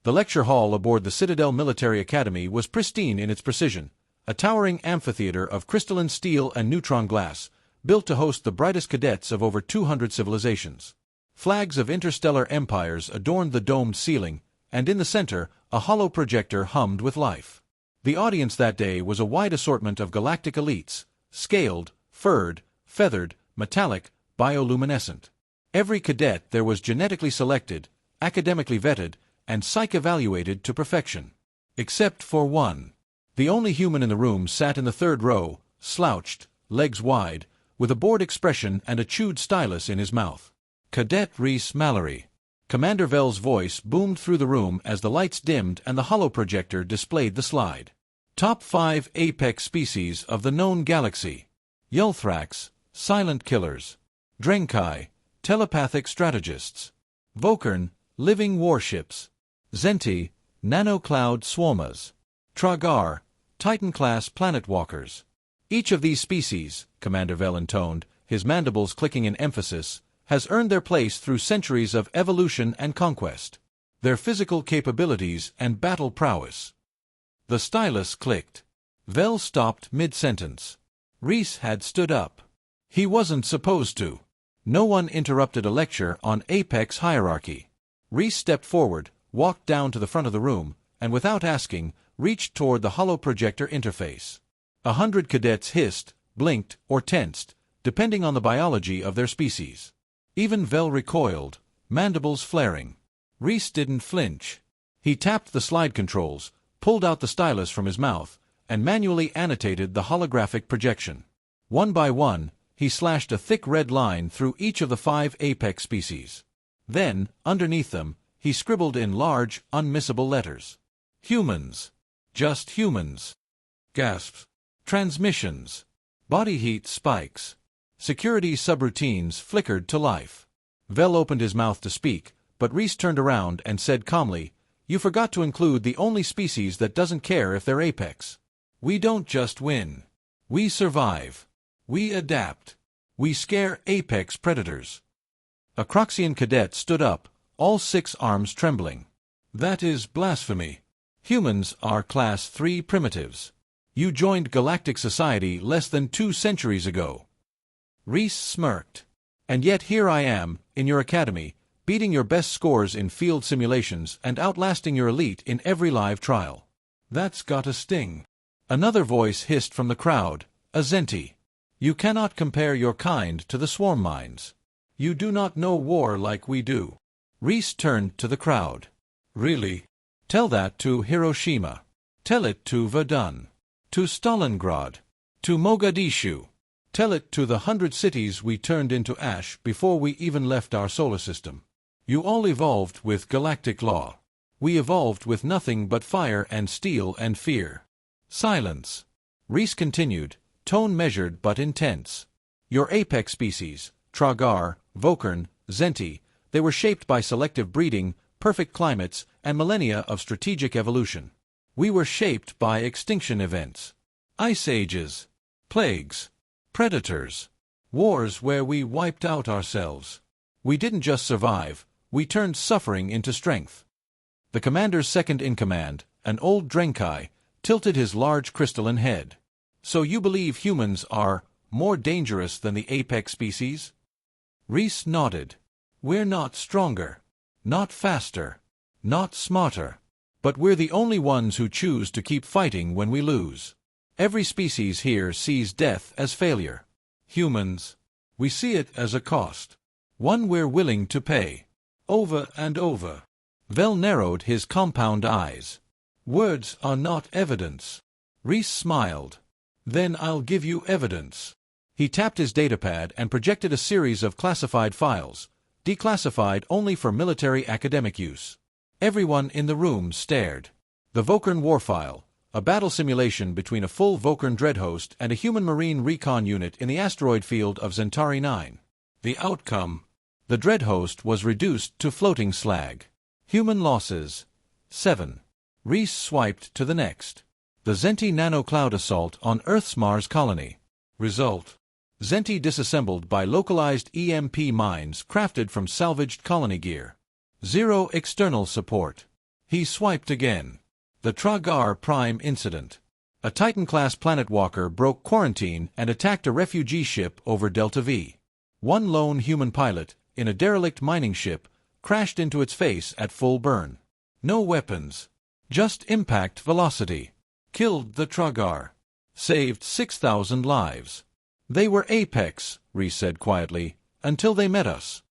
The lecture hall aboard the Citadel Military Academy was pristine in its precision, a towering amphitheater of crystalline steel and neutron glass, built to host the brightest cadets of over 200 civilizations. Flags of interstellar empires adorned the domed ceiling, and in the center, a hollow projector hummed with life. The audience that day was a wide assortment of galactic elites, scaled, furred, feathered, metallic, bioluminescent. Every cadet there was genetically selected, academically vetted, and psych-evaluated to perfection. Except for one. The only human in the room sat in the third row, slouched, legs wide, with a bored expression and a chewed stylus in his mouth. Cadet Reese Mallory. Commander Vell's voice boomed through the room as the lights dimmed and the holoprojector displayed the slide. Top 5 apex species of the known galaxy. Yulthrax, silent killers. Drenkai, telepathic strategists. Vokern, living warships. Zenti, nanocloud swarmers. Tragar, Titan-class planetwalkers. Each of these species, Commander Vell intoned, his mandibles clicking in emphasis, has earned their place through centuries of evolution and conquest. Their physical capabilities and battle prowess. The stylus clicked. Vell stopped mid-sentence. Reese had stood up. He wasn't supposed to. No one interrupted a lecture on apex hierarchy. Reese stepped forward, walked down to the front of the room, and without asking, reached toward the holoprojector interface. 100 cadets hissed, blinked, or tensed, depending on the biology of their species. Even Vell recoiled, mandibles flaring. Reese didn't flinch. He tapped the slide controls, pulled out the stylus from his mouth, and manually annotated the holographic projection. One by one, he slashed a thick red line through each of the 5 apex species. Then, underneath them, he scribbled in large, unmissable letters. Humans. Just humans. Gasps. Transmissions. Body heat spikes. Security subroutines flickered to life. Vell opened his mouth to speak, but Reese turned around and said calmly, "You forgot to include the only species that doesn't care if they're apex. We don't just win. We survive. We adapt. We scare apex predators." A Croxian cadet stood up, all 6 arms trembling. "That is blasphemy. Humans are Class 3 primitives. You joined Galactic Society less than 2 centuries ago." Reese smirked. "And yet here I am, in your academy, beating your best scores in field simulations and outlasting your elite in every live trial. That's got a sting." Another voice hissed from the crowd, "A Zenti. You cannot compare your kind to the swarm minds. You do not know war like we do." Reese turned to the crowd. "Really? Tell that to Hiroshima. Tell it to Verdun. To Stalingrad. To Mogadishu. Tell it to the 100 cities we turned into ash before we even left our solar system. You all evolved with galactic law. We evolved with nothing but fire and steel and fear." Silence. Reese continued, tone measured but intense. "Your apex species, Tragar, Vokern, Zenti, they were shaped by selective breeding, perfect climates, and millennia of strategic evolution. We were shaped by extinction events. Ice ages. Plagues. Predators. Wars where we wiped out ourselves. We didn't just survive, we turned suffering into strength." The commander's second-in-command, an old Drenkai, tilted his large crystalline head. "So you believe humans are more dangerous than the apex species?" Reese nodded. "We're not stronger. Not faster. Not smarter. But we're the only ones who choose to keep fighting when we lose. Every species here sees death as failure. Humans, we see it as a cost. One we're willing to pay. Over and over." Vell narrowed his compound eyes. "Words are not evidence." Reese smiled. "Then I'll give you evidence." He tapped his datapad and projected a series of classified files, declassified only for military academic use. Everyone in the room stared. The Vokern war file, a battle simulation between a full Vokern dreadhost and a human marine recon unit in the asteroid field of Centauri 9. The outcome: the dreadhost was reduced to floating slag. Human losses: 7. Reese swiped to the next. The Zenti nanocloud assault on Earth's Mars colony. Result: Zenti disassembled by localized EMP mines crafted from salvaged colony gear. 0 external support. He swiped again. The Tragar Prime incident. A Titan-class planetwalker broke quarantine and attacked a refugee ship over Delta V. One lone human pilot, in a derelict mining ship, crashed into its face at full burn. No weapons. Just impact velocity. Killed the Tragar. Saved 6,000 lives. They were Apex, Reese said quietly, until they met us.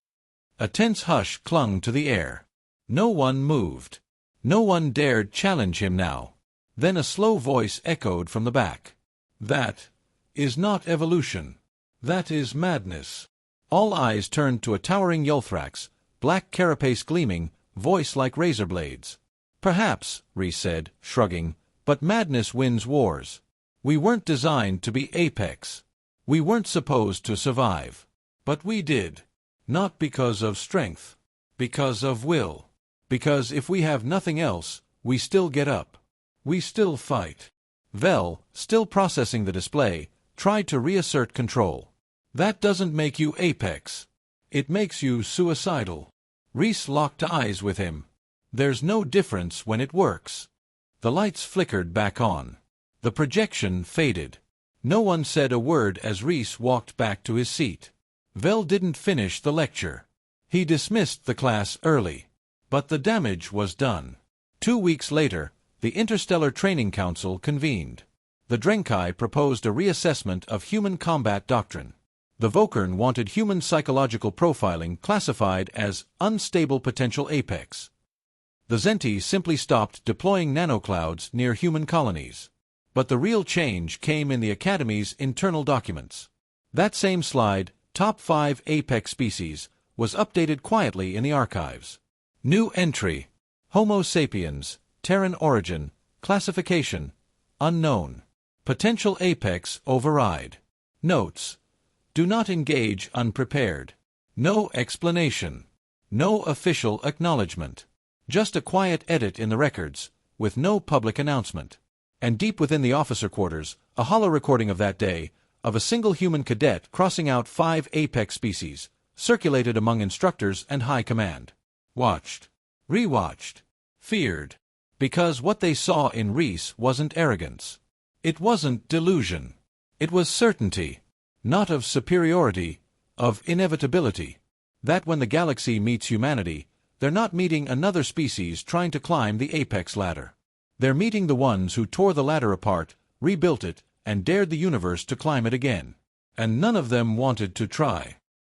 A tense hush clung to the air. No one moved. No one dared challenge him now. Then a slow voice echoed from the back. That is not evolution. That is madness. All eyes turned to a towering Yulthrax, black carapace gleaming, voice like razor blades. Perhaps, Reese said, shrugging, but madness wins wars. We weren't designed to be Apex. We weren't supposed to survive. But we did. Not because of strength. Because of will. Because if we have nothing else, we still get up. We still fight. Vel, still processing the display, tried to reassert control. That doesn't make you Apex. It makes you suicidal. Reese locked eyes with him. There's no difference when it works. The lights flickered back on. The projection faded. No one said a word as Reese walked back to his seat. Vel didn't finish the lecture. He dismissed the class early. But the damage was done. 2 weeks later, the Interstellar Training Council convened. The Drenkai proposed a reassessment of human combat doctrine. The Vokern wanted human psychological profiling classified as unstable potential apex. The Zenti simply stopped deploying nanoclouds near human colonies. But the real change came in the Academy's internal documents. That same slide, Top 5 Apex Species, was updated quietly in the archives. New entry. Homo sapiens, Terran origin, classification, unknown. Potential apex override. Notes. Do not engage unprepared. No explanation. No official acknowledgement. Just a quiet edit in the records, with no public announcement. And deep within the officer quarters, a hollow recording of that day, of a single human cadet crossing out 5 apex species, circulated among instructors and high command. Watched. Rewatched. Feared. Because what they saw in Reese wasn't arrogance. It wasn't delusion. It was certainty. Not of superiority, of inevitability. That when the galaxy meets humanity, they're not meeting another species trying to climb the apex ladder. They're meeting the ones who tore the ladder apart, rebuilt it, and dared the universe to climb it again. And none of them wanted to try.